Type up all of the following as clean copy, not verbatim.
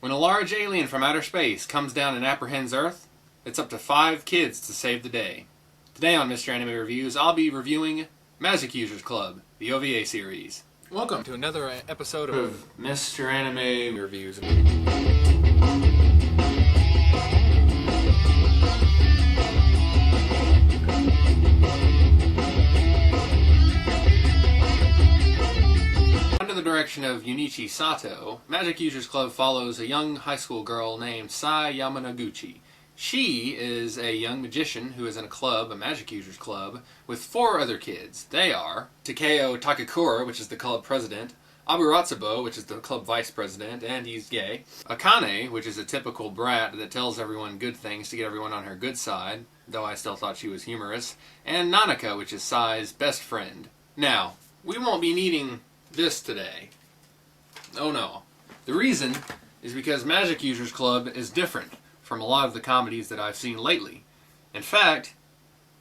When a large alien from outer space comes down and apprehends Earth, it's up to 5 kids to save the day. Today on Mr. Anime Reviews, I'll be reviewing Magic Users Club, the OVA series. Welcome to another episode of Mr. Anime Reviews. Under the direction of Junichi Sato, Magic Users Club follows a young high school girl named Sai Yamanaguchi. She is a young magician who is in a Magic Users Club, with 4 other kids. They are Takeo Takakura, which is the club president, Aburatsubo, which is the club vice president, and he's gay, Akane, which is a typical brat that tells everyone good things to get everyone on her good side, though I still thought she was humorous, and Nanaka, which is Sai's best friend. Now, we won't be needing this today. Oh no. The reason is because Magic Users Club is different from a lot of the comedies that I've seen lately. In fact,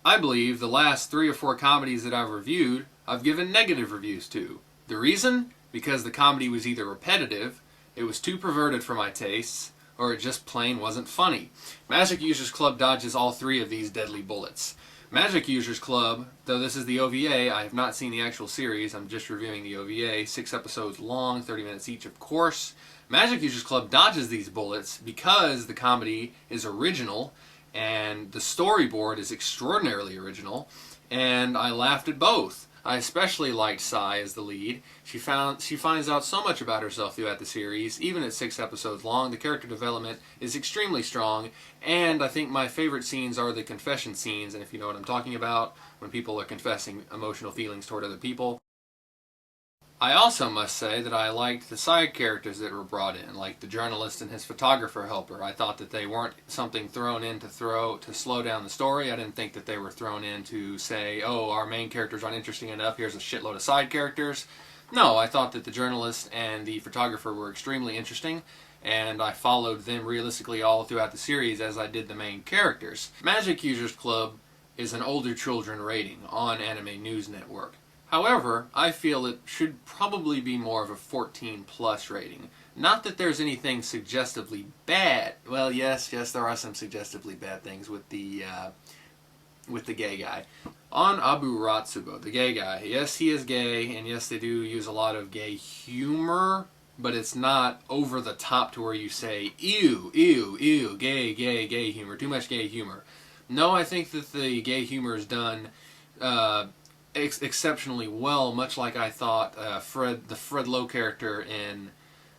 I believe the last 3 or 4 comedies that I've reviewed, I've given negative reviews to. The reason? Because the comedy was either repetitive, it was too perverted for my tastes, or it just plain wasn't funny. Magic Users Club dodges all 3 of these deadly bullets. Magic Users Club, though this is the OVA, I have not seen the actual series, I'm just reviewing the OVA, 6 episodes long, 30 minutes each of course. Magic Users Club dodges these bullets because the comedy is original and the storyboard is extraordinarily original, and I laughed at both. I especially liked Sai as the lead. She finds out so much about herself throughout the series, even at 6 episodes long. The character development is extremely strong, and I think my favorite scenes are the confession scenes, and if you know what I'm talking about, when people are confessing emotional feelings toward other people. I also must say that I liked the side characters that were brought in, like the journalist and his photographer helper. I thought that they weren't something thrown in to slow down the story. I didn't think that they were thrown in to say, oh, our main characters aren't interesting enough, here's a shitload of side characters. No, I thought that the journalist and the photographer were extremely interesting, and I followed them realistically all throughout the series as I did the main characters. Magic Users Club is an older children rating on Anime News Network. However, I feel it should probably be more of a 14+ rating. Not that there's anything suggestively bad. Well, yes, there are some suggestively bad things with the gay guy. On Aburatsubo, the gay guy, yes, he is gay, and yes, they do use a lot of gay humor, but it's not over the top to where you say, ew, ew, ew, gay, gay, gay humor, too much gay humor. No, I think that the gay humor is done exceptionally well, much like I thought the Fred Lowe character in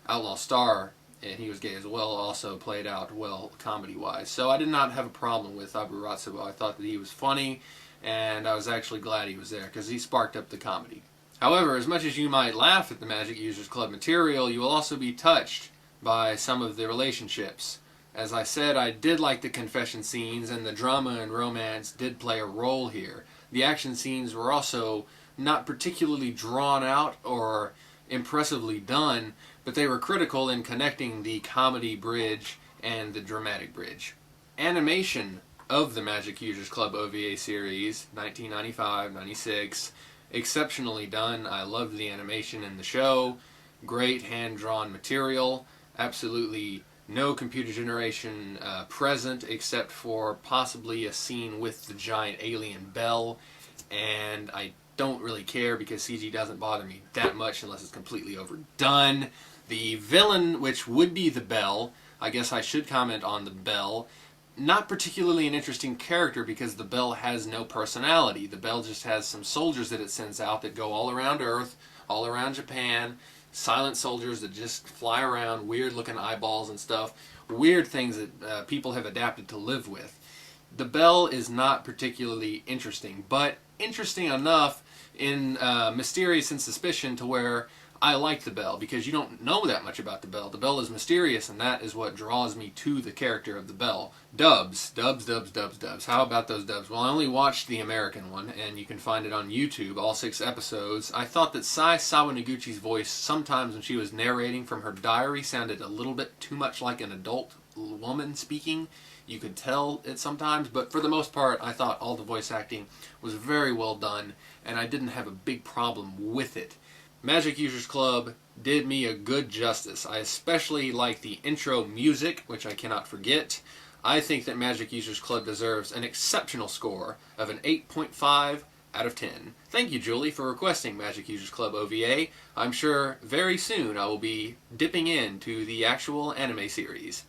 Outlaw Star, and he was gay as well, also played out well comedy-wise. So I did not have a problem with Aburatsubo. I thought that he was funny, and I was actually glad he was there, because he sparked up the comedy. However, as much as you might laugh at the Magic Users Club material, you will also be touched by some of the relationships. As I said, I did like the confession scenes, and the drama and romance did play a role here. The action scenes were also not particularly drawn out or impressively done, but they were critical in connecting the comedy bridge and the dramatic bridge. Animation of the Magic Users Club OVA series, 1995-96, exceptionally done. I loved the animation in the show. Great hand-drawn material. Absolutely no computer generation present, except for possibly a scene with the giant alien bell, and I don't really care because CG doesn't bother me that much unless it's completely overdone. The villain, which would be the bell, I guess I should comment on the bell, not particularly an interesting character because the bell has no personality. The bell just has some soldiers that it sends out that go all around Earth, all around Japan, silent soldiers that just fly around, weird looking eyeballs and stuff, weird things that people have adapted to live with. The bell is not particularly interesting, but interesting enough in mysterious and suspicion to where I like the bell, because you don't know that much about the bell. The bell is mysterious, and that is what draws me to the character of the bell. Dubs. How about those dubs? Well, I only watched the American one, and you can find it on YouTube, all 6 episodes. I thought that Sai Sawanaguchi's voice, sometimes when she was narrating from her diary, sounded a little bit too much like an adult woman speaking. You could tell it sometimes, but for the most part, I thought all the voice acting was very well done, and I didn't have a big problem with it. Magic Users Club did me a good justice. I especially like the intro music, which I cannot forget. I think that Magic Users Club deserves an exceptional score of an 8.5 out of 10. Thank you, Julie, for requesting Magic Users Club OVA. I'm sure very soon I will be dipping into the actual anime series.